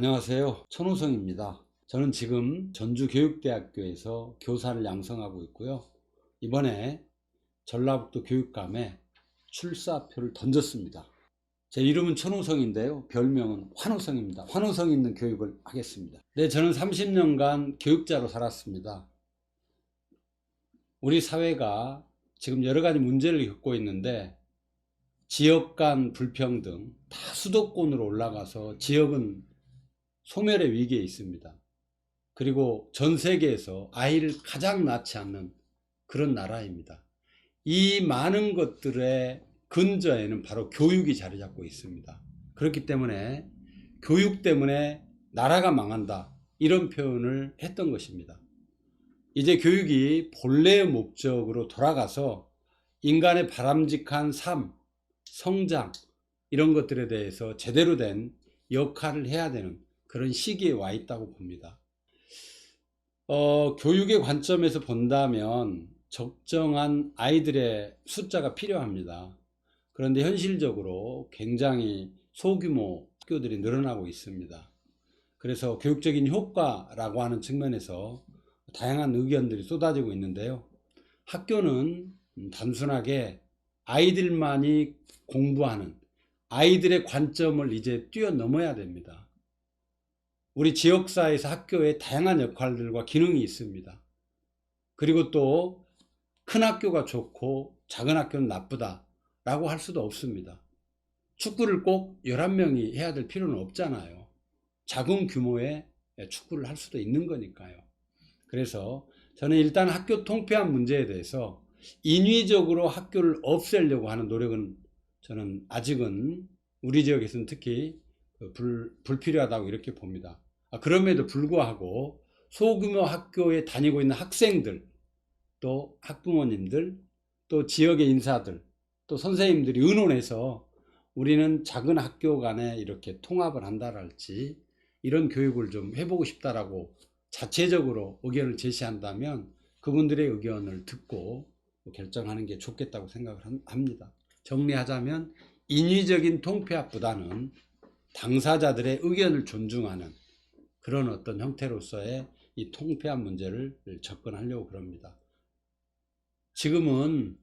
안녕하세요. 천호성입니다. 저는 지금 전주교육대학교에서 교사를 양성하고 있고요. 이번에 전라북도 교육감에 출사표를 던졌습니다. 제 이름은 천호성인데요. 별명은 환호성입니다. 환호성 있는 교육을 하겠습니다. 네, 저는 30년간 교육자로 살았습니다. 우리 사회가 지금 여러 가지 문제를 겪고 있는데 지역 간 불평등, 다 수도권으로 올라가서 지역은 소멸의 위기에 있습니다. 그리고 전 세계에서 아이를 가장 낳지 않는 그런 나라입니다. 이 많은 것들의 근저에는 바로 교육이 자리 잡고 있습니다. 그렇기 때문에 교육 때문에 나라가 망한다, 이런 표현을 했던 것입니다. 이제 교육이 본래의 목적으로 돌아가서 인간의 바람직한 삶, 성장, 이런 것들에 대해서 제대로 된 역할을 해야 되는 그런 시기에 와 있다고 봅니다. 교육의 관점에서 본다면 적정한 아이들의 숫자가 필요합니다. 그런데 현실적으로 굉장히 소규모 학교들이 늘어나고 있습니다. 그래서 교육적인 효과라고 하는 측면에서 다양한 의견들이 쏟아지고 있는데요. 학교는 단순하게 아이들만이 공부하는 아이들의 관점을 이제 뛰어넘어야 됩니다. 우리 지역사회에서 학교에 다양한 역할들과 기능이 있습니다. 그리고 또 큰 학교가 좋고 작은 학교는 나쁘다 라고 할 수도 없습니다. 축구를 꼭 11명이 해야 될 필요는 없잖아요. 작은 규모의 축구를 할 수도 있는 거니까요. 그래서 저는 일단 학교 통폐합 문제에 대해서 인위적으로 학교를 없애려고 하는 노력은 저는 아직은 우리 지역에서는 특히 불필요하다고 이렇게 봅니다. 그럼에도 불구하고 소규모 학교에 다니고 있는 학생들, 또 학부모님들, 또 지역의 인사들, 또 선생님들이 의논해서 우리는 작은 학교 간에 이렇게 통합을 한다랄지 이런 교육을 좀 해보고 싶다라고 자체적으로 의견을 제시한다면 그분들의 의견을 듣고 결정하는 게 좋겠다고 생각을 합니다. 정리하자면 인위적인 통폐합보다는 당사자들의 의견을 존중하는 그런 어떤 형태로서의 이 통폐합 문제를 접근하려고 그럽니다. 지금은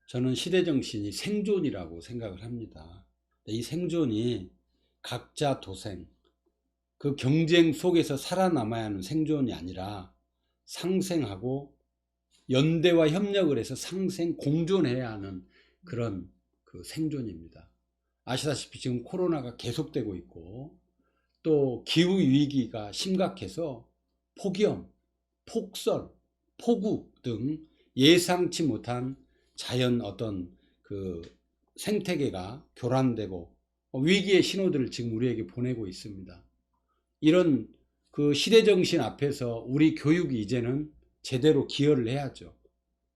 저는 시대정신이 생존이라고 생각을 합니다. 이 생존이 각자 도생, 그 경쟁 속에서 살아남아야 하는 생존이 아니라 상생하고 연대와 협력을 해서 상생 공존해야 하는 그런 그 생존입니다. 아시다시피 지금 코로나가 계속되고 있고 또 기후위기가 심각해서 폭염, 폭설, 폭우 등 예상치 못한 자연 어떤 그 생태계가 교란되고 위기의 신호들을 지금 우리에게 보내고 있습니다. 이런 그 시대정신 앞에서 우리 교육이 이제는 제대로 기여를 해야죠.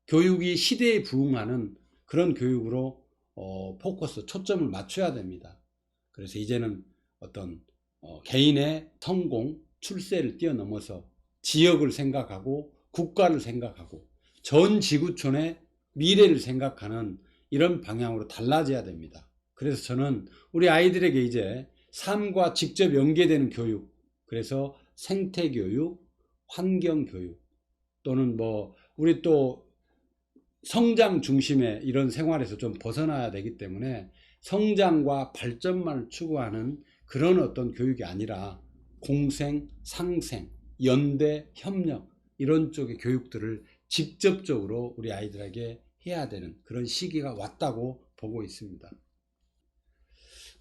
교육이 시대에 부응하는 그런 교육으로 포커스, 초점을 맞춰야 됩니다. 그래서 이제는 어떤 개인의 성공, 출세를 뛰어넘어서 지역을 생각하고 국가를 생각하고 전 지구촌의 미래를 생각하는 이런 방향으로 달라져야 됩니다. 그래서 저는 우리 아이들에게 이제 삶과 직접 연계되는 교육, 그래서 생태교육, 환경교육, 또는 우리 또 성장 중심의 이런 생활에서 좀 벗어나야 되기 때문에 성장과 발전만을 추구하는 그런 어떤 교육이 아니라 공생, 상생, 연대, 협력, 이런 쪽의 교육들을 직접적으로 우리 아이들에게 해야 되는 그런 시기가 왔다고 보고 있습니다.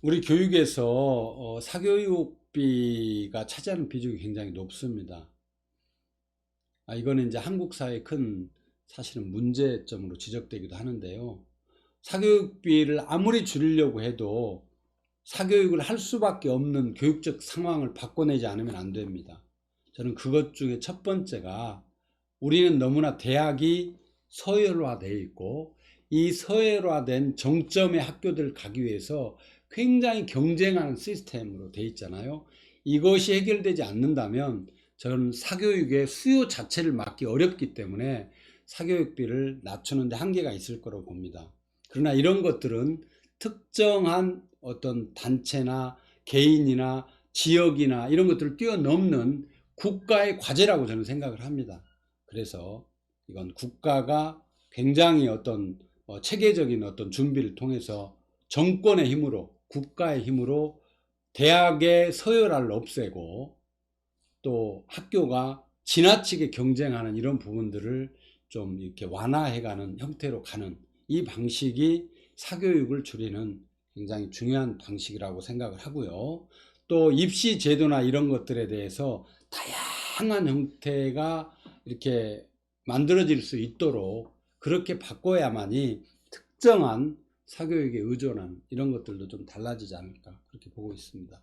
우리 교육에서 사교육비가 차지하는 비중이 굉장히 높습니다. 이거는 이제 한국 사회의 큰 사실은 문제점으로 지적되기도 하는데요. 사교육비를 아무리 줄이려고 해도 사교육을 할 수밖에 없는 교육적 상황을 바꿔내지 않으면 안 됩니다. 저는 그것 중에 첫 번째가 우리는 너무나 대학이 서열화되어 있고 이 서열화된 정점의 학교들 가기 위해서 굉장히 경쟁하는 시스템으로 되어 있잖아요. 이것이 해결되지 않는다면 저는 사교육의 수요 자체를 막기 어렵기 때문에 사교육비를 낮추는 데 한계가 있을 거라고 봅니다. 그러나 이런 것들은 특정한 어떤 단체나 개인이나 지역이나 이런 것들을 뛰어넘는 국가의 과제라고 저는 생각을 합니다. 그래서 이건 국가가 굉장히 어떤 체계적인 어떤 준비를 통해서 정권의 힘으로, 국가의 힘으로 대학의 서열화를 없애고 또 학교가 지나치게 경쟁하는 이런 부분들을 좀 이렇게 완화해가는 형태로 가는 이 방식이 사교육을 줄이는 굉장히 중요한 방식이라고 생각을 하고요. 또 입시 제도나 이런 것들에 대해서 다양한 형태가 이렇게 만들어질 수 있도록 그렇게 바꿔야만이 특정한 사교육에 의존하는 이런 것들도 좀 달라지지 않을까 그렇게 보고 있습니다.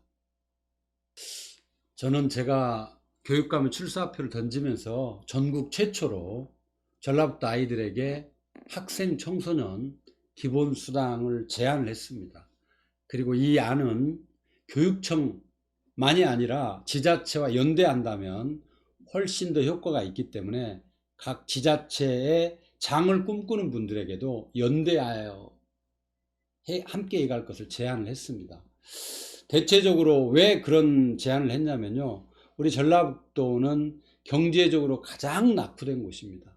저는 제가 교육감의 출사표를 던지면서 전국 최초로 전라북도 아이들에게 학생 청소년 기본수당을 제안을 했습니다. 그리고 이 안은 교육청만이 아니라 지자체와 연대한다면 훨씬 더 효과가 있기 때문에 각 지자체의 장을 꿈꾸는 분들에게도 연대하여 함께 해갈 것을 제안을 했습니다. 대체적으로 왜 그런 제안을 했냐면요. 우리 전라북도는 경제적으로 가장 낙후된 곳입니다.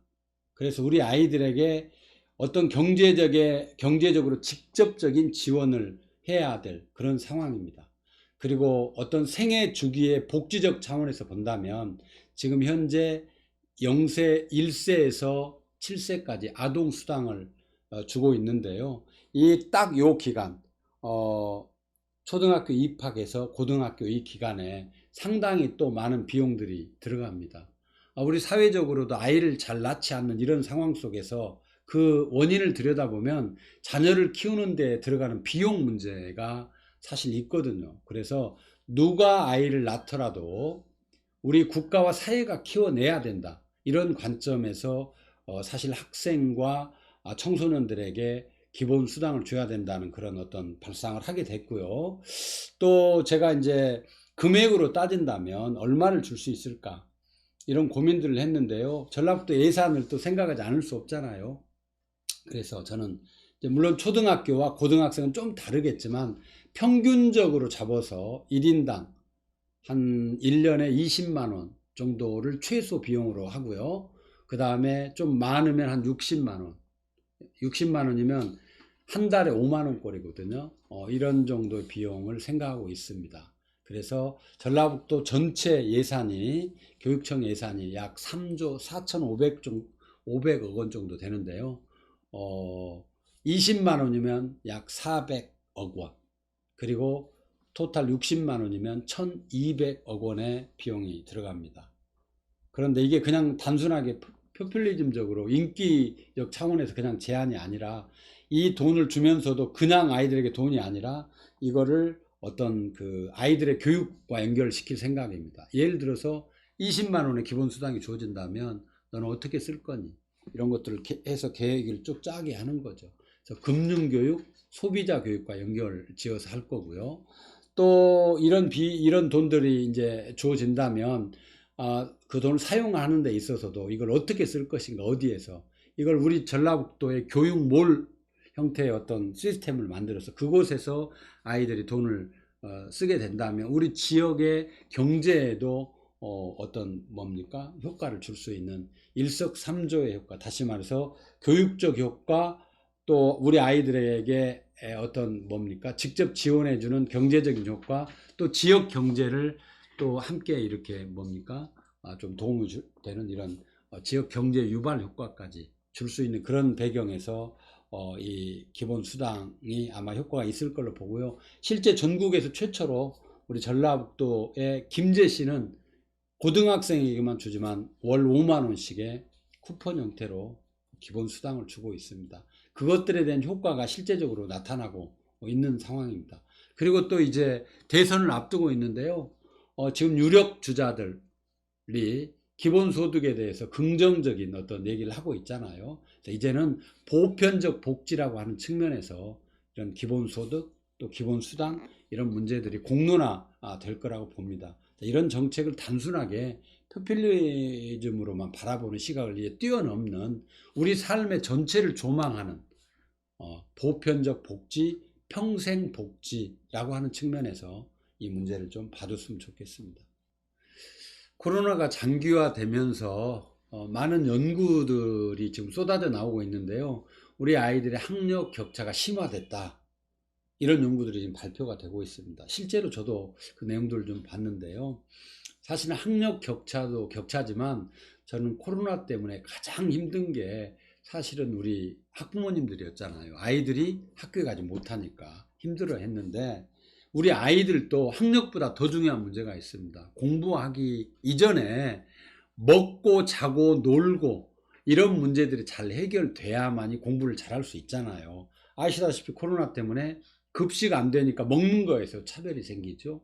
그래서 우리 아이들에게 어떤 경제적으로 직접적인 지원을 해야 될 그런 상황입니다. 그리고 어떤 생애 주기의 복지적 차원에서 본다면 지금 현재 0세, 1세에서 7세까지 아동수당을 주고 있는데요. 딱 요 기간, 초등학교 입학에서 고등학교 이 기간에 상당히 또 많은 비용들이 들어갑니다. 우리 사회적으로도 아이를 잘 낳지 않는 이런 상황 속에서 그 원인을 들여다보면 자녀를 키우는 데 들어가는 비용 문제가 사실 있거든요. 그래서 누가 아이를 낳더라도 우리 국가와 사회가 키워내야 된다. 이런 관점에서 사실 학생과 청소년들에게 기본 수당을 줘야 된다는 그런 어떤 발상을 하게 됐고요. 또 제가 이제 금액으로 따진다면 얼마를 줄 수 있을까? 이런 고민들을 했는데요. 전라북도 예산을 또 생각하지 않을 수 없잖아요. 그래서 저는 물론 초등학교와 고등학생은 좀 다르겠지만 평균적으로 잡아서 1인당 한 1년에 20만 원 정도를 최소 비용으로 하고요. 그 다음에 좀 많으면 한 60만 원. 60만 원이면 한 달에 5만 원꼴이거든요. 이런 정도의 비용을 생각하고 있습니다. 그래서 전라북도 전체 예산이 교육청 예산이 약 3조 4,500억 원 정도 되는데요. 20만 원이면 약 400억 원. 그리고 토탈 60만 원이면 1,200억 원의 비용이 들어갑니다. 그런데 이게 그냥 단순하게 포퓰리즘적으로 인기적 차원에서 그냥 제한이 아니라 이 돈을 주면서도 그냥 아이들에게 돈이 아니라 이거를 어떤 그 아이들의 교육과 연결시킬 생각입니다. 예를 들어서 20만 원의 기본수당이 주어진다면 너는 어떻게 쓸 거니? 이런 것들을 해서 계획을 쭉 짜게 하는 거죠. 그래서 금융교육, 소비자 교육과 연결 지어서 할 거고요. 또 이런 돈들이 이제 주어진다면 그 돈을 사용하는 데 있어서도 이걸 어떻게 쓸 것인가, 어디에서 이걸 우리 전라북도의 교육몰 형태의 어떤 시스템을 만들어서 그곳에서 아이들이 돈을 쓰게 된다면 우리 지역의 경제에도 어떤 뭡니까 효과를 줄 수 있는 일석삼조의 효과, 다시 말해서 교육적 효과, 또 우리 아이들에게 어떤 뭡니까 직접 지원해주는 경제적인 효과, 또 지역 경제를 또 함께 이렇게 뭡니까 좀 도움이 되는 이런 지역 경제 유발 효과까지 줄 수 있는 그런 배경에서 이 기본 수당이 아마 효과가 있을 걸로 보고요. 실제 전국에서 최초로 우리 전라북도의 김제시는 고등학생에게만 주지만 월 5만 원씩의 쿠폰 형태로 기본 수당을 주고 있습니다. 그것들에 대한 효과가 실제적으로 나타나고 있는 상황입니다. 그리고 또 이제 대선을 앞두고 있는데요. 지금 유력 주자들이 기본소득에 대해서 긍정적인 어떤 얘기를 하고 있잖아요. 이제는 보편적 복지라고 하는 측면에서 이런 기본소득 또 기본수당 이런 문제들이 공론화 될 거라고 봅니다. 이런 정책을 단순하게 포퓰리즘으로만 바라보는 시각을 뛰어넘는 우리 삶의 전체를 조망하는 보편적 복지, 평생 복지라고 하는 측면에서 이 문제를 좀 봐줬으면 좋겠습니다. 코로나가 장기화되면서 많은 연구들이 지금 쏟아져 나오고 있는데요. 우리 아이들의 학력 격차가 심화됐다. 이런 연구들이 지금 발표가 되고 있습니다. 실제로 저도 그 내용들을 좀 봤는데요. 사실은 학력 격차도 격차지만 저는 코로나 때문에 가장 힘든 게 사실은 우리 학부모님들이었잖아요. 아이들이 학교에 가지 못하니까 힘들어 했는데 우리 아이들도 학력보다 더 중요한 문제가 있습니다. 공부하기 이전에 먹고 자고 놀고 이런 문제들이 잘 해결돼야만이 공부를 잘할 수 있잖아요. 아시다시피 코로나 때문에 급식 안 되니까 먹는 거에서 차별이 생기죠.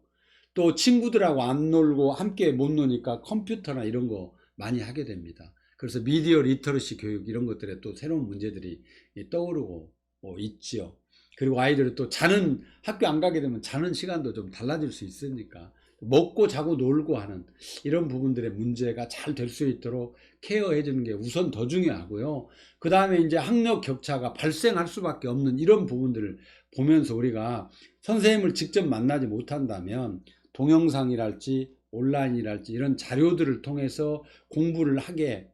또 친구들하고 안 놀고 함께 못 노니까 컴퓨터나 이런 거 많이 하게 됩니다. 그래서 미디어 리터러시 교육 이런 것들에 또 새로운 문제들이 떠오르고 있지요. 그리고 아이들은 또 자는, 학교 안 가게 되면 자는 시간도 좀 달라질 수 있으니까 먹고 자고 놀고 하는 이런 부분들의 문제가 잘 될 수 있도록 케어해 주는 게 우선 더 중요하고요. 그 다음에 이제 학력 격차가 발생할 수밖에 없는 이런 부분들을 보면서 우리가 선생님을 직접 만나지 못한다면 동영상이랄지 온라인이랄지 이런 자료들을 통해서 공부를 하게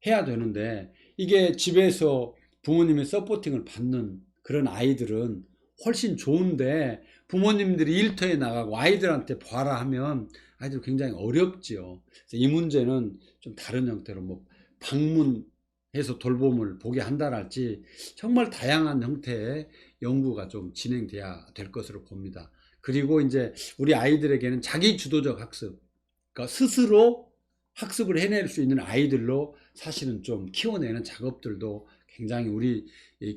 해야 되는데, 이게 집에서 부모님의 서포팅을 받는 그런 아이들은 훨씬 좋은데 부모님들이 일터에 나가고 아이들한테 봐라 하면 아이들 굉장히 어렵지요. 그래서 이 문제는 좀 다른 형태로 뭐 방문해서 돌봄을 보게 한다랄지 정말 다양한 형태의 연구가 좀 진행돼야 될 것으로 봅니다. 그리고 이제 우리 아이들에게는 자기 주도적 학습, 그러니까 스스로 학습을 해낼 수 있는 아이들로 사실은 좀 키워내는 작업들도 굉장히 우리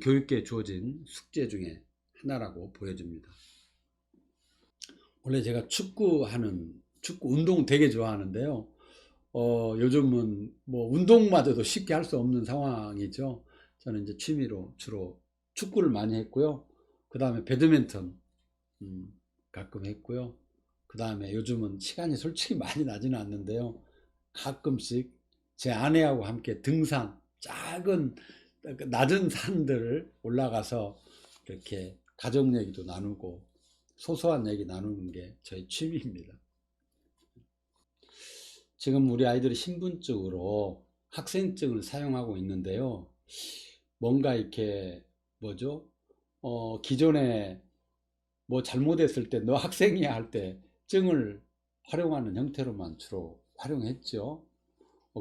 교육계에 주어진 숙제 중에 하나라고 보여집니다. 원래 제가 축구 운동 되게 좋아하는데요. 요즘은 뭐 운동마저도 쉽게 할 수 없는 상황이죠. 저는 이제 취미로 주로 축구를 많이 했고요. 그 다음에 배드민턴 가끔 했고요. 그 다음에 요즘은 시간이 솔직히 많이 나지는 않는데요. 가끔씩 제 아내하고 함께 등산, 작은 낮은 산들을 올라가서 이렇게 가족 얘기도 나누고 소소한 얘기 나누는 게 저희 취미입니다. 지금 우리 아이들이 신분증으로 학생증을 사용하고 있는데요. 뭔가 이렇게 뭐죠? 기존에 뭐 잘못했을 때 너 학생이야 할 때 증을 활용하는 형태로만 주로 활용했죠.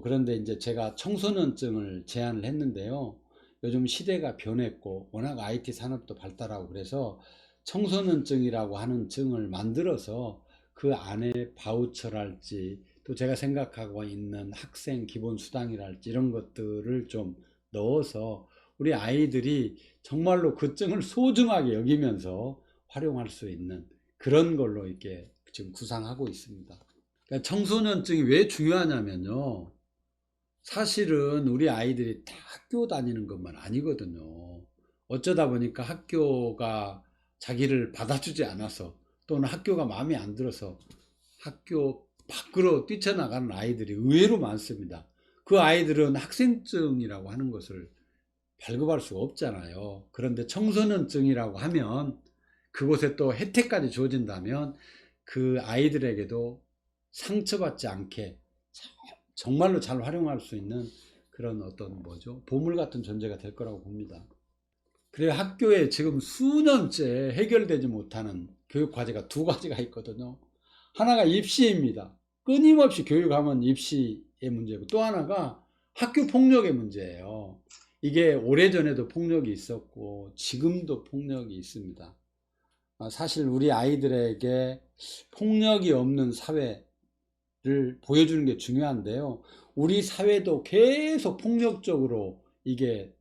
그런데 이제 제가 청소년증을 제안을 했는데요. 요즘 시대가 변했고 워낙 IT 산업도 발달하고 그래서 청소년증이라고 하는 증을 만들어서 그 안에 바우처랄지 또 제가 생각하고 있는 학생 기본 수당이랄지 이런 것들을 좀 넣어서 우리 아이들이 정말로 그 증을 소중하게 여기면서 활용할 수 있는 그런 걸로 이렇게 지금 구상하고 있습니다. 그러니까 청소년증이 왜 중요하냐면요. 사실은 우리 아이들이 다 학교 다니는 것만 아니거든요. 어쩌다 보니까 학교가 자기를 받아주지 않아서 또는 학교가 마음에 안 들어서 학교 밖으로 뛰쳐나가는 아이들이 의외로 많습니다. 그 아이들은 학생증이라고 하는 것을 발급할 수가 없잖아요. 그런데 청소년증이라고 하면 그곳에 또 혜택까지 주어진다면 그 아이들에게도 상처받지 않게 정말로 잘 활용할 수 있는 그런 어떤 뭐죠? 보물 같은 존재가 될 거라고 봅니다. 그래 학교에 지금 수년째 해결되지 못하는 교육 과제가 두 가지가 있거든요. 하나가 입시입니다. 끊임없이 교육하면 입시의 문제고 또 하나가 학교 폭력의 문제예요. 이게 오래전에도 폭력이 있었고 지금도 폭력이 있습니다. 사실 우리 아이들에게 폭력이 없는 사회를 보여주는 게 중요한데요. 우리 사회도 계속 폭력적으로 이게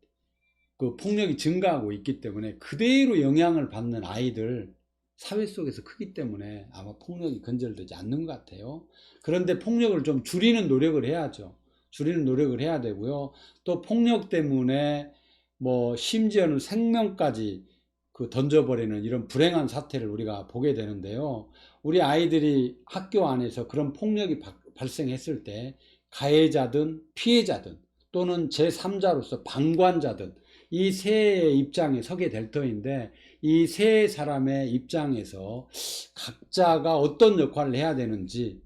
그 폭력이 증가하고 있기 때문에 그대로 영향을 받는 아이들 사회 속에서 크기 때문에 아마 폭력이 근절되지 않는 것 같아요. 그런데 폭력을 좀 줄이는 노력을 해야죠. 줄이는 노력을 해야 되고요. 또 폭력 때문에 뭐 심지어는 생명까지 그 던져버리는 이런 불행한 사태를 우리가 보게 되는데요. 우리 아이들이 학교 안에서 그런 폭력이 발생했을 때 가해자든 피해자든 또는 제3자로서 방관자든 이 세 입장에 서게 될 터인데 이 세 사람의 입장에서 각자가 어떤 역할을 해야 되는지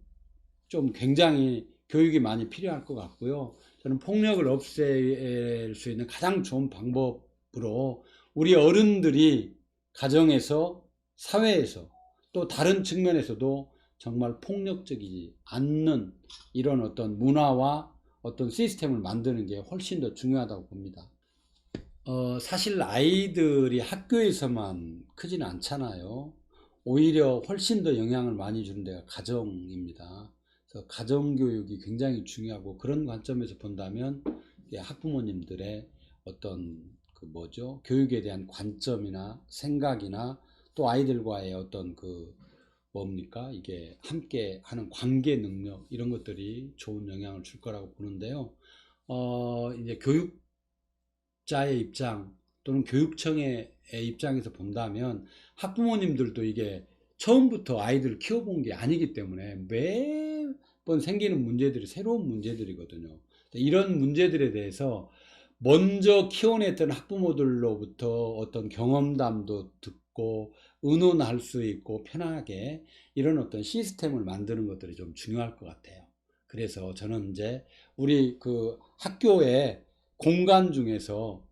좀 굉장히 교육이 많이 필요할 것 같고요. 저는 폭력을 없앨 수 있는 가장 좋은 방법으로 우리 어른들이 가정에서, 사회에서, 또 다른 측면에서도 정말 폭력적이지 않는 이런 어떤 문화와 어떤 시스템을 만드는 게 훨씬 더 중요하다고 봅니다. 사실 아이들이 학교에서만 크지는 않잖아요. 오히려 훨씬 더 영향을 많이 주는 데가 가정입니다. 그래서 가정교육이 굉장히 중요하고, 그런 관점에서 본다면 학부모님들의 어떤 그 뭐죠? 교육에 대한 관점이나 생각이나 또 아이들과의 어떤 그 뭡니까? 이게 함께 하는 관계 능력, 이런 것들이 좋은 영향을 줄 거라고 보는데요. 이제 교육자의 입장 또는 교육청의 입장에서 본다면 학부모님들도 이게 처음부터 아이들을 키워본 게 아니기 때문에 매번 생기는 문제들이 새로운 문제들이거든요. 이런 문제들에 대해서 먼저 키워냈던 학부모들로부터 어떤 경험담도 듣고 의논할 수 있고 편하게 이런 어떤 시스템을 만드는 것들이 좀 중요할 것 같아요. 그래서 저는 이제 우리 그 학교의 공간 중에서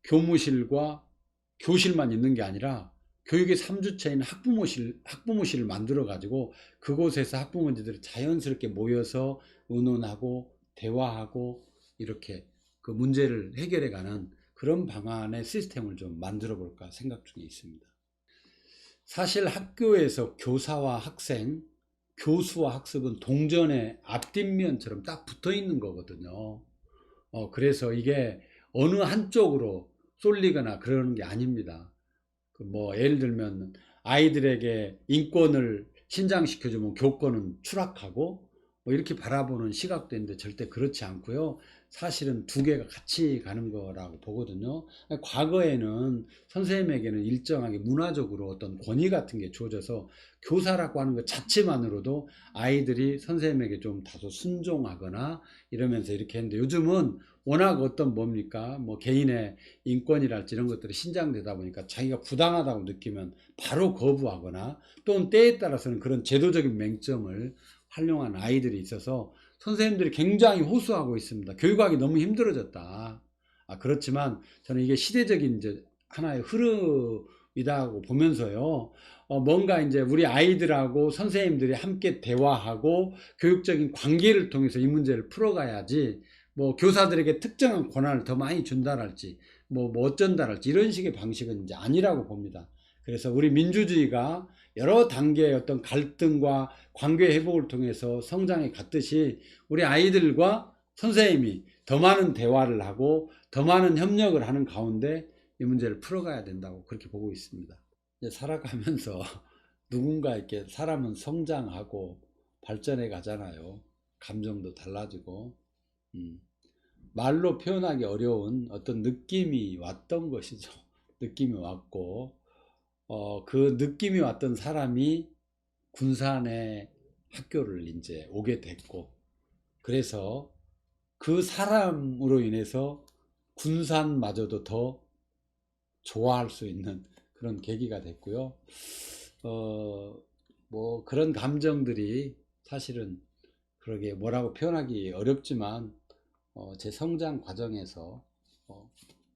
교무실과 교실만 있는 게 아니라 교육의 3주체인 학부모실을 만들어 가지고 그곳에서 학부모님들이 자연스럽게 모여서 의논하고 대화하고 이렇게 그 문제를 해결해 가는 그런 방안의 시스템을 좀 만들어 볼까 생각 중에 있습니다. 사실 학교에서 교사와 학생, 교수와 학습은 동전의 앞뒷면처럼 딱 붙어 있는 거거든요. 그래서 이게 어느 한쪽으로 쏠리거나 그러는 게 아닙니다. 뭐 예를 들면 아이들에게 인권을 신장시켜주면 교권은 추락하고 뭐 이렇게 바라보는 시각도 있는데 절대 그렇지 않고요. 사실은 두 개가 같이 가는 거라고 보거든요. 과거에는 선생님에게는 일정하게 문화적으로 어떤 권위 같은 게 주어져서 교사라고 하는 것 자체만으로도 아이들이 선생님에게 좀 다소 순종하거나 이러면서 이렇게 했는데, 요즘은 워낙 어떤 뭡니까 뭐 개인의 인권이랄지 이런 것들이 신장되다 보니까 자기가 부당하다고 느끼면 바로 거부하거나 또는 때에 따라서는 그런 제도적인 맹점을 활용한 아이들이 있어서 선생님들이 굉장히 호소하고 있습니다. 교육하기 너무 힘들어졌다. 그렇지만 저는 이게 시대적인 이제 하나의 흐름이다고 보면서요. 뭔가 이제 우리 아이들하고 선생님들이 함께 대화하고 교육적인 관계를 통해서 이 문제를 풀어가야지, 뭐 교사들에게 특정한 권한을 더 많이 준다랄지 뭐 어쩐다랄지 이런 식의 방식은 이제 아니라고 봅니다. 그래서 우리 민주주의가 여러 단계의 어떤 갈등과 관계 회복을 통해서 성장해 갔듯이 우리 아이들과 선생님이 더 많은 대화를 하고 더 많은 협력을 하는 가운데 이 문제를 풀어가야 된다고 그렇게 보고 있습니다. 이제 살아가면서 누군가 이렇게 사람은 성장하고 발전해 가잖아요. 감정도 달라지고 말로 표현하기 어려운 어떤 느낌이 왔던 것이죠. 느낌이 왔고 그 느낌이 왔던 사람이 군산에 학교를 이제 오게 됐고, 그래서 그 사람으로 인해서 군산마저도 더 좋아할 수 있는 그런 계기가 됐고요. 뭐 그런 감정들이 사실은 그러게 뭐라고 표현하기 어렵지만 제 성장 과정에서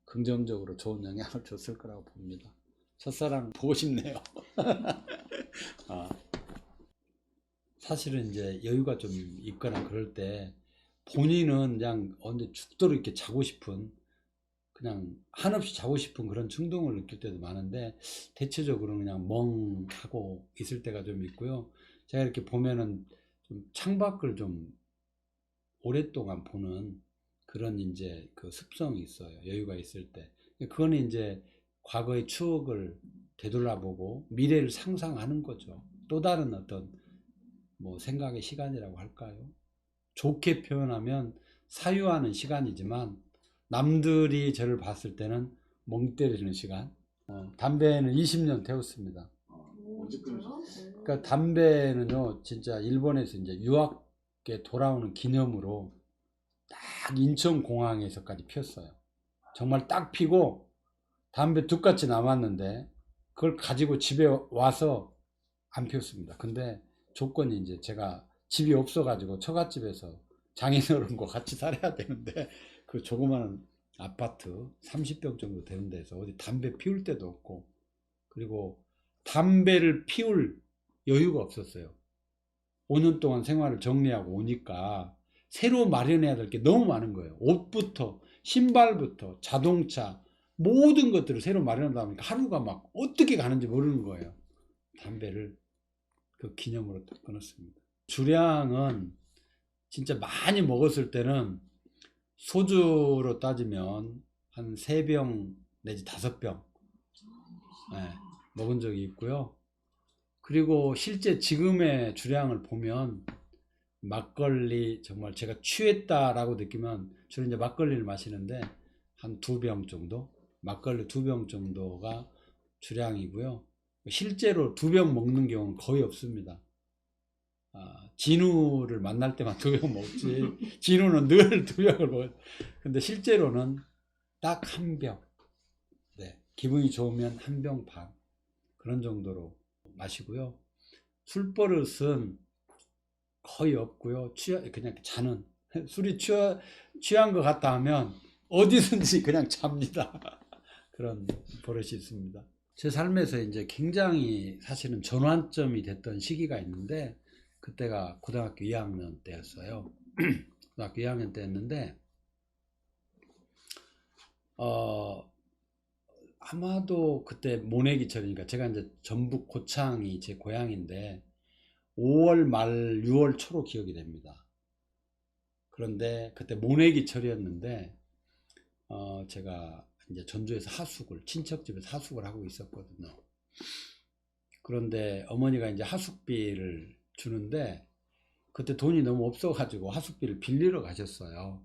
긍정적으로 좋은 영향을 줬을 거라고 봅니다. 첫사랑 보고 싶네요. 사실은 이제 여유가 좀 있거나 그럴 때 본인은 그냥 언제 죽도록 이렇게 자고 싶은, 그냥 한없이 자고 싶은 그런 충동을 느낄 때도 많은데 대체적으로 그냥 멍하고 있을 때가 좀 있고요. 제가 이렇게 보면은 좀 창밖을 좀 오랫동안 보는 그런 이제 그 습성이 있어요. 여유가 있을 때. 그거는 이제 과거의 추억을 되돌아보고 미래를 상상하는 거죠. 또 다른 어떤 뭐 생각의 시간이라고 할까요? 좋게 표현하면 사유하는 시간이지만 남들이 저를 봤을 때는 멍 때리는 시간. 담배는 20년 태웠습니다. 언제 끊으셨어요? 그러니까 담배는요, 진짜 일본에서 이제 유학에 돌아오는 기념으로 딱 인천공항에서까지 피웠어요. 정말 딱 피고 담배 두 가지 남았는데 그걸 가지고 집에 와서 안 피웠습니다. 근데 조건이 이제 제가 집이 없어가지고 처갓집에서 장인어른과 같이 살아야 되는데 그 조그마한 아파트 30평 정도 되는 데서 어디 담배 피울 데도 없고, 그리고 담배를 피울 여유가 없었어요. 5년 동안 생활을 정리하고 오니까 새로 마련해야 될 게 너무 많은 거예요. 옷부터 신발부터 자동차 모든 것들을 새로 마련하다 보니까 하루가 막 어떻게 가는지 모르는 거예요. 담배를 그 기념으로 딱 끊었습니다. 주량은 진짜 많이 먹었을 때는 소주로 따지면 한 3병 내지 5병 먹은 적이 있고요. 그리고 실제 지금의 주량을 보면 막걸리 정말 제가 취했다라고 느끼면 주로 이제 막걸리를 마시는데 한 2병 정도, 막걸리 2병 정도가 주량이고요. 실제로 2병 먹는 경우는 거의 없습니다. 진우를 만날 때만 2병 먹지 진우는 늘 2병을 먹어요. 근데 실제로는 딱 1병, 네, 기분이 좋으면 1병 반 그런 정도로 마시고요. 술버릇은 거의 없고요. 그냥 자는 술이 취한 것 같다 하면 어디든지 그냥 잡니다. 그런 버릇이 있습니다. 제 삶에서 이제 굉장히 사실은 전환점이 됐던 시기가 있는데 그때가 고등학교 2학년 때였어요. 고등학교 2학년 때였는데 아마도 그때 모내기철이니까 제가 이제 전북 고창이 제 고향인데 5월 말 6월 초로 기억이 됩니다. 그런데 그때 모내기철이었는데 제가 이제 전주에서 하숙을 친척집에서 하숙을 하고 있었거든요. 그런데 어머니가 이제 하숙비를 주는데 그때 돈이 너무 없어가지고 하숙비를 빌리러 가셨어요.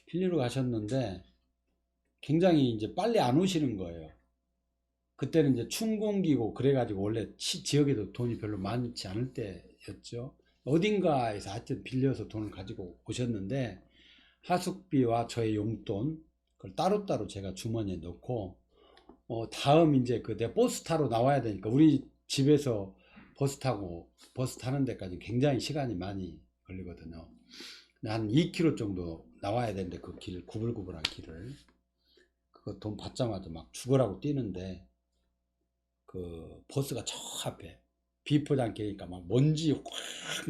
빌리러 가셨는데 굉장히 이제 빨리 안 오시는 거예요. 그때는 이제 춘공기고 그래가지고 원래 지역에도 돈이 별로 많지 않을 때였죠. 어딘가에서 하여튼 빌려서 돈을 가지고 오셨는데 하숙비와 저의 용돈 그걸 따로따로 제가 주머니에 넣고 다음 이제 그 내 버스 타러 나와야 되니까 우리 집에서 버스 타는 데까지 굉장히 시간이 많이 걸리거든요. 한 2km 정도 나와야 되는데 그 길 구불구불한 길을 그거 돈 받자마자 막 죽으라고 뛰는데 그 버스가 저 앞에 비포장 깨니까 막 먼지 확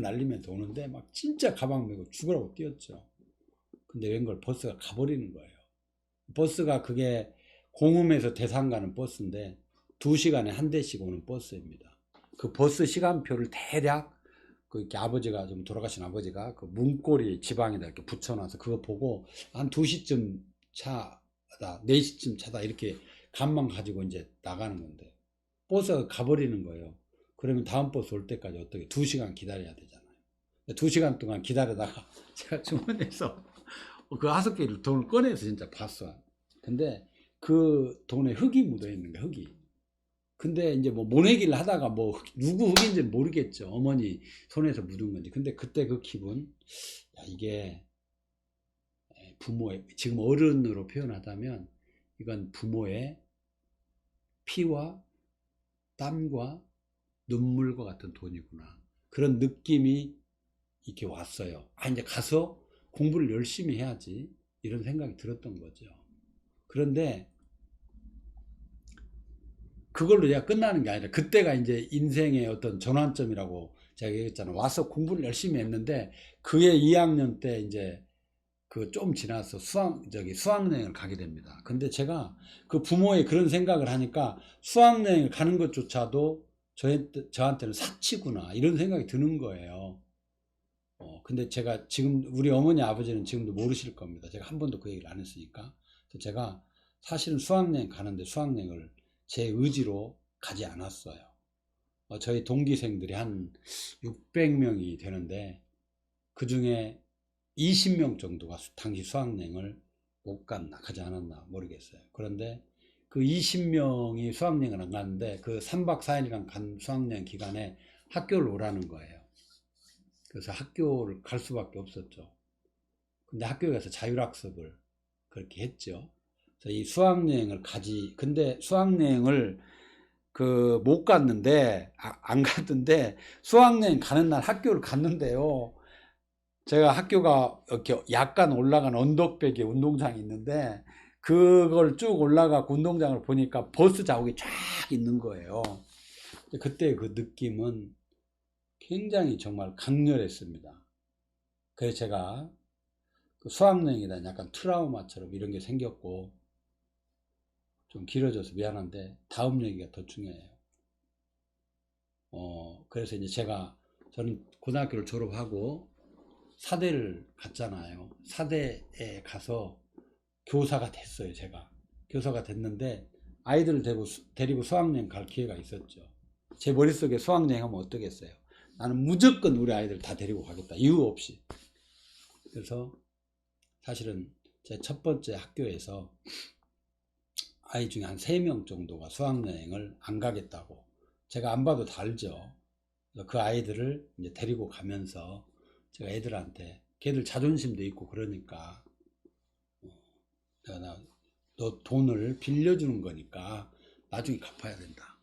날리면서 오는데 막 진짜 가방 메고 죽으라고 뛰었죠. 근데 웬걸 버스가 가버리는 거예요. 버스가 그게 공음에서 대산 가는 버스인데 2시간에 한 대씩 오는 버스입니다. 그 버스 시간표를 대략 그 이렇게 아버지가 좀 돌아가신 아버지가 그 문고리 지방에다 이렇게 붙여놔서 그거 보고 한 2시쯤 차다 4시쯤 차다 이렇게 감만 가지고 이제 나가는 건데 버스가 가버리는 거예요. 그러면 다음 버스 올 때까지 어떻게 2시간 기다려야 되잖아요. 2시간 동안 기다리다가 제가 주머니에서 그 하숙비를 돈을 꺼내서 진짜 봤어. 근데 그 돈에 흙이 묻어 있는 거야, 흙이. 근데 이제 뭐 모내기를 하다가 뭐 누구 흙인지 모르겠죠. 어머니 손에서 묻은 건지. 근데 그때 그 기분, 야, 이게 부모의, 지금 어른으로 표현하자면 이건 부모의 피와 땀과 눈물과 같은 돈이구나. 그런 느낌이 이렇게 왔어요. 이제 가서 공부를 열심히 해야지. 이런 생각이 들었던 거죠. 그런데 그걸로 내가 끝나는 게 아니라 그때가 이제 인생의 어떤 전환점이라고 제가 얘기했잖아요. 와서 공부를 열심히 했는데 그해 2학년 때 이제 그 좀 지나서 수학여행을 가게 됩니다. 근데 제가 그 부모의 그런 생각을 하니까 수학여행을 가는 것조차도 저한테는 사치구나 이런 생각이 드는 거예요. 근데 제가 지금 우리 어머니 아버지는 지금도 모르실 겁니다. 제가 한 번도 그 얘기를 안 했으니까. 그래서 제가 사실은 수학여행 가는데 수학여행을 제 의지로 가지 않았어요. 저희 동기생들이 한 600명이 되는데 그 중에 20명 정도가 당시 수학여행을 못 갔나 가지 않았나 모르겠어요. 그런데 그 20명이 수학여행을 안 갔는데 그 3박 4일간 간 수학여행 기간에 학교를 오라는 거예요. 그래서 학교를 갈 수밖에 없었죠. 근데 학교에 가서 자율학습을 그렇게 했죠. 그래서 이 수학여행을 근데 수학여행을 못 갔는데, 안 갔는데, 수학여행 가는 날 학교를 갔는데요. 제가 학교가 이렇게 약간 올라간 언덕백에 운동장이 있는데, 그걸 쭉 올라가고 운동장을 보니까 버스 자국이 쫙 있는 거예요. 그때 그 느낌은 굉장히 정말 강렬했습니다. 그래서 제가 그 수학여행에 대한 약간 트라우마처럼 이런 게 생겼고, 좀 길어져서 미안한데 다음 얘기가 더 중요해요. 그래서 이제 저는 고등학교를 졸업하고 사대를 갔잖아요. 사대에 가서 교사가 됐어요. 제가 교사가 됐는데 아이들을 데리고 수학여행 갈 기회가 있었죠. 제 머릿속에 수학여행 하면 어떠겠어요? 나는 무조건 우리 아이들 다 데리고 가겠다, 이유 없이. 그래서 사실은 제 첫 번째 학교에서 아이 중에 한 3명 정도가 수학여행을 안 가겠다고, 제가 안 봐도 다 알죠. 그 아이들을 이제 데리고 가면서 제가 애들한테, 걔들 자존심도 있고 그러니까, 내가 너 돈을 빌려주는 거니까 나중에 갚아야 된다,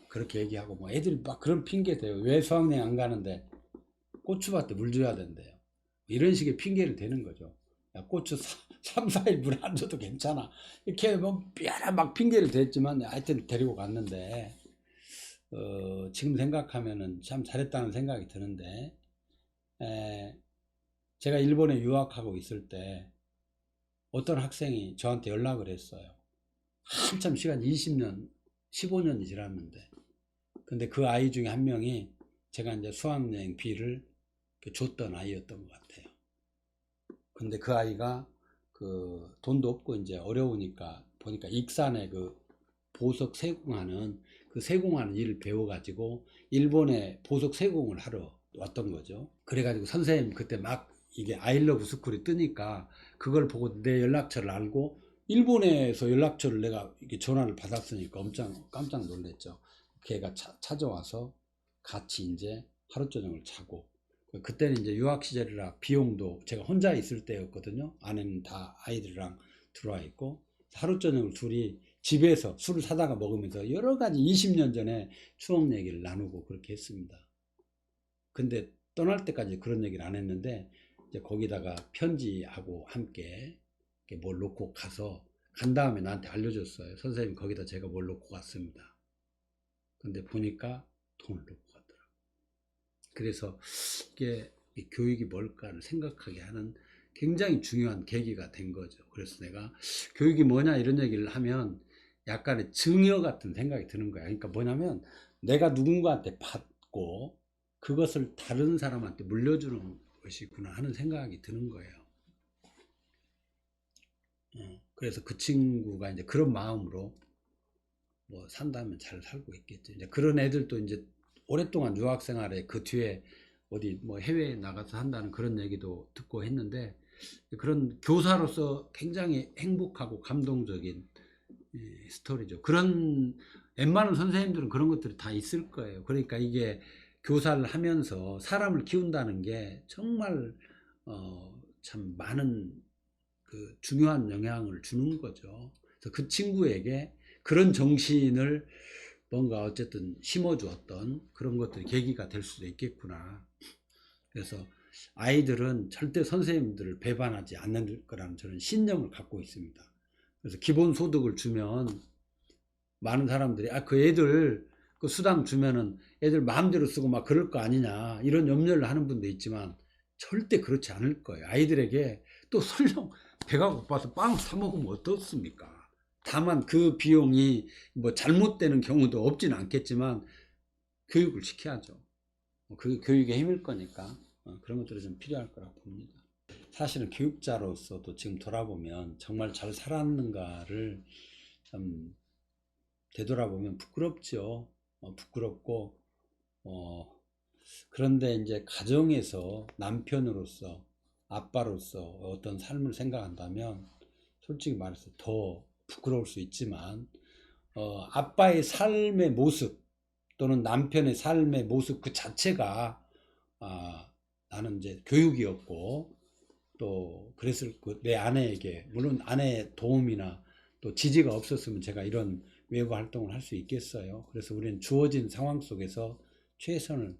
그렇게 얘기하고, 뭐 애들이 막 그런 핑계 대요. 왜 수학여행 안 가는데 고추밭에 물 줘야 된대요. 이런 식의 핑계를 대는 거죠. 야, 고추 3, 4일 물 안 줘도 괜찮아, 이렇게 뭐 삐아라 막 핑계를 댔지만 하여튼 데리고 갔는데, 지금 생각하면은 참 잘했다는 생각이 드는데, 제가 일본에 유학하고 있을 때 어떤 학생이 저한테 연락을 했어요. 한참 시간, 20년, 15년이 지났는데. 근데 그 아이 중에 한 명이 제가 이제 수학여행비를 줬던 아이였던 것 같아요. 근데 그 아이가 그 돈도 없고 이제 어려우니까 보니까 익산에 그 보석 세공하는, 그 세공하는 일을 배워가지고 일본에 보석 세공을 하러 왔던 거죠. 그래가지고 선생님 그때 막 이게 아이러브 스쿨이 뜨니까 그걸 보고 내 연락처를 알고 일본에서 연락처를 내가 이렇게 전화를 받았으니까 엄청 깜짝 놀랐죠. 걔가 찾아와서 같이 이제 하루 저녁을 자고, 그때는 이제 유학 시절이라 비용도, 제가 혼자 있을 때였거든요. 아내는 다 아이들이랑 들어와 있고, 하루 저녁을 둘이 집에서 술을 사다가 먹으면서 여러 가지 20년 전에 추억 얘기를 나누고 그렇게 했습니다. 근데 떠날 때까지 그런 얘기를 안 했는데, 이제 거기다가 편지하고 함께 뭘 놓고 가서, 간 다음에 나한테 알려줬어요. 선생님, 거기다 제가 뭘 놓고 갔습니다. 근데 보니까 돈을 놓고 갔더라고요. 그래서 이게 교육이 뭘까를 생각하게 하는 굉장히 중요한 계기가 된 거죠. 그래서 내가 교육이 뭐냐 이런 얘기를 하면 약간의 증여 같은 생각이 드는 거야. 그러니까 뭐냐면 내가 누군가한테 받고 그것을 다른 사람한테 물려주는 것이구나 하는 생각이 드는 거예요. 그래서 그 친구가 이제 그런 마음으로 뭐 산다면 잘 살고 있겠죠. 이제 그런 애들도 이제 오랫동안 유학 생활에 그 뒤에 어디 뭐 해외에 나가서 한다는 그런 얘기도 듣고 했는데, 그런 교사로서 굉장히 행복하고 감동적인 스토리죠. 그런 웬만한 선생님들은 그런 것들이 다 있을 거예요. 그러니까 이게 교사를 하면서 사람을 키운다는 게 정말 참 많은 그 중요한 영향을 주는 거죠. 그래서 그 친구에게 그런 정신을 뭔가 어쨌든 심어주었던 그런 것들이 계기가 될 수도 있겠구나. 그래서 아이들은 절대 선생님들을 배반하지 않는 거라는 저는 신념을 갖고 있습니다. 그래서 기본소득을 주면 많은 사람들이 그 애들 그 수당 주면은 애들 마음대로 쓰고 막 그럴 거 아니냐 이런 염려를 하는 분도 있지만, 절대 그렇지 않을 거예요. 아이들에게 또 설령 배가 고파서 빵 사 먹으면 어떻습니까? 다만 그 비용이 뭐 잘못되는 경우도 없지는 않겠지만 교육을 시켜야죠. 그 교육의 힘일 거니까 그런 것들이 좀 필요할 거라고 봅니다. 사실은 교육자로서도 지금 돌아보면 정말 잘 살았는가를 참 되돌아보면 부끄럽죠. 부끄럽고, 그런데 이제 가정에서 남편으로서, 아빠로서 어떤 삶을 생각한다면 솔직히 말해서 더 부끄러울 수 있지만, 아빠의 삶의 모습 또는 남편의 삶의 모습 그 자체가, 나는 이제 교육이었고, 또 그랬을 내 아내에게, 물론 아내의 도움이나 또 지지가 없었으면 제가 이런 외부 활동을 할 수 있겠어요. 그래서 우리는 주어진 상황 속에서 최선을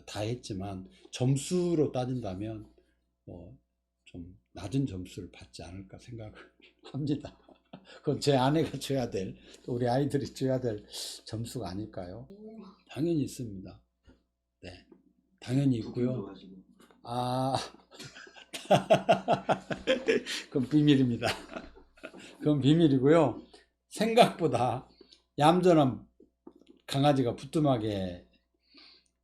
다했지만 점수로 따진다면 좀 낮은 점수를 받지 않을까 생각을 합니다. 그건 제 아내가 줘야 될, 또 우리 아이들이 줘야 될 점수가 아닐까요? 당연히 있습니다. 네, 당연히 있고요. 아, 그건 비밀입니다. 그건 비밀이고요. 생각보다 얌전한 강아지가 부뚜막에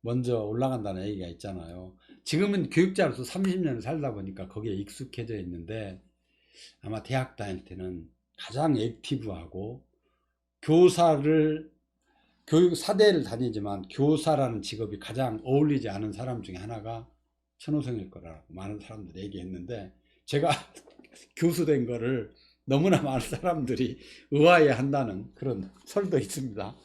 먼저 올라간다는 얘기가 있잖아요. 지금은 교육자로서 30년을 살다 보니까 거기에 익숙해져 있는데 아마 대학 다닐 때는 가장 액티브하고 교사를 교육 사대를 다니지만 교사라는 직업이 가장 어울리지 않은 사람 중에 하나가 천호성일 거라고 많은 사람들이 얘기했는데 제가 교수 된 거를 너무나 많은 사람들이 의아해 한다는 그런 설도 있습니다.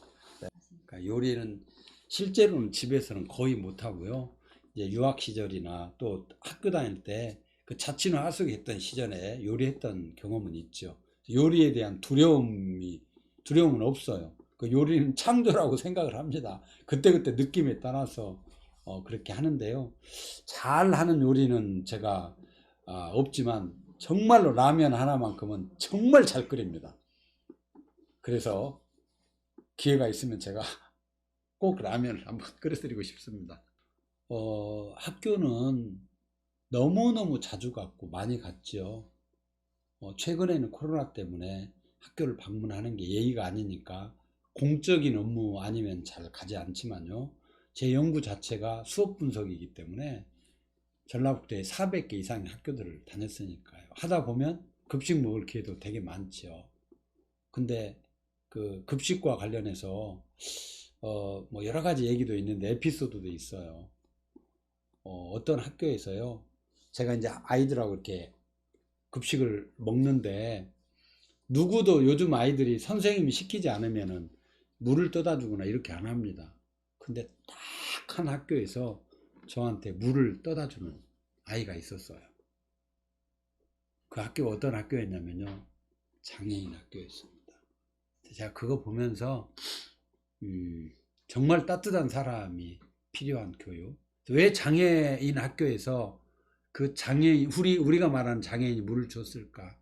그러니까 요리는 실제로는 집에서는 거의 못하고요. 이제 유학 시절이나 또 학교 다닐 때 그 자취는 하숙했던 시절에 요리했던 경험은 있죠. 요리에 대한 두려움은 없어요. 그 요리는 창조라고 생각을 합니다. 그때그때 느낌에 따라서 그렇게 하는데요. 잘하는 요리는 제가 없지만 정말로 라면 하나만큼은 정말 잘 끓입니다. 그래서 기회가 있으면 제가 꼭 라면을 한번 끓여드리고 싶습니다. 학교는 너무너무 자주 갔고 많이 갔죠. 최근에는 코로나 때문에 학교를 방문하는 게 예의가 아니니까 공적인 업무 아니면 잘 가지 않지만요. 제 연구 자체가 수업 분석이기 때문에 전라북도에 400개 이상의 학교들을 다녔으니까요. 하다 보면 급식 먹을 기회도 되게 많죠. 근데 그 급식과 관련해서 뭐 여러 가지 얘기도 있는데 에피소드도 있어요. 어떤 학교에서요. 제가 이제 아이들하고 이렇게 급식을 먹는데 누구도 요즘 아이들이 선생님이 시키지 않으면은 물을 떠다 주거나 이렇게 안 합니다. 근데 딱 한 학교에서 저한테 물을 떠다 주는 아이가 있었어요. 그 학교가 어떤 학교였냐면요. 장애인 학교였습니다. 제가 그거 보면서 정말 따뜻한 사람이 필요한 교육. 왜 장애인 학교에서 그 장애인 우리가 말하는 장애인이 물을 줬을까?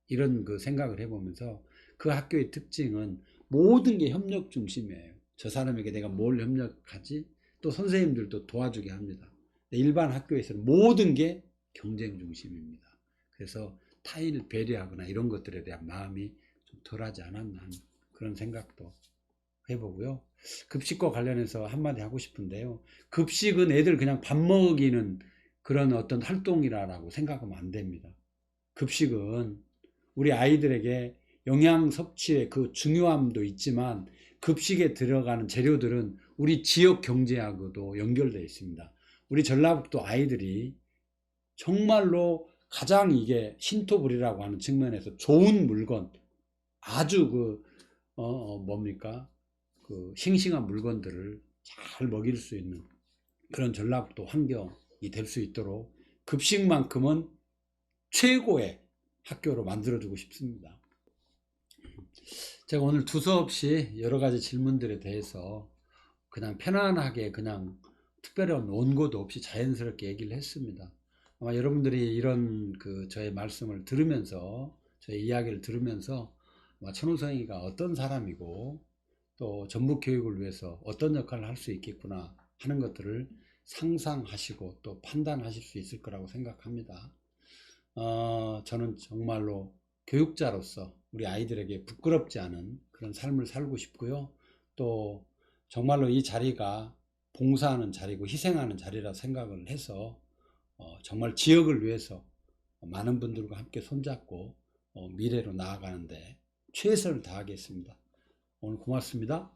이런 그 생각을 해보면서 그 학교의 특징은 모든 게 협력 중심이에요. 저 사람에게 내가 뭘 협력하지? 또 선생님들도 도와주게 합니다. 일반 학교에서는 모든 게 경쟁 중심입니다. 그래서 타인을 배려하거나 이런 것들에 대한 마음이 좀 덜하지 않았나 하는 그런 생각도 해보고요. 급식과 관련해서 한마디 하고 싶은데요. 급식은 애들 그냥 밥 먹이는 그런 어떤 활동이라고 생각하면 안 됩니다. 급식은 우리 아이들에게 영양 섭취의 그 중요함도 있지만 급식에 들어가는 재료들은 우리 지역 경제하고도 연결되어 있습니다. 우리 전라북도 아이들이 정말로 가장 이게 신토불이라고 하는 측면에서 좋은 물건, 아주 뭡니까? 그 싱싱한 물건들을 잘 먹일 수 있는 그런 전라북도 환경이 될 수 있도록 급식만큼은 최고의 학교로 만들어주고 싶습니다. 제가 오늘 두서없이 여러 가지 질문들에 대해서 그냥 편안하게 그냥 특별한 원고도 없이 자연스럽게 얘기를 했습니다. 아마 여러분들이 이런 저의 말씀을 들으면서 저의 이야기를 들으면서 아마 천호성이가 어떤 사람이고 또 전북 교육을 위해서 어떤 역할을 할 수 있겠구나 하는 것들을 상상하시고 또 판단하실 수 있을 거라고 생각합니다. 저는 정말로 교육자로서 우리 아이들에게 부끄럽지 않은 그런 삶을 살고 싶고요. 또 정말로 이 자리가 봉사하는 자리고 희생하는 자리라 생각을 해서 정말 지역을 위해서 많은 분들과 함께 손잡고 미래로 나아가는데 최선을 다하겠습니다. 오늘 고맙습니다.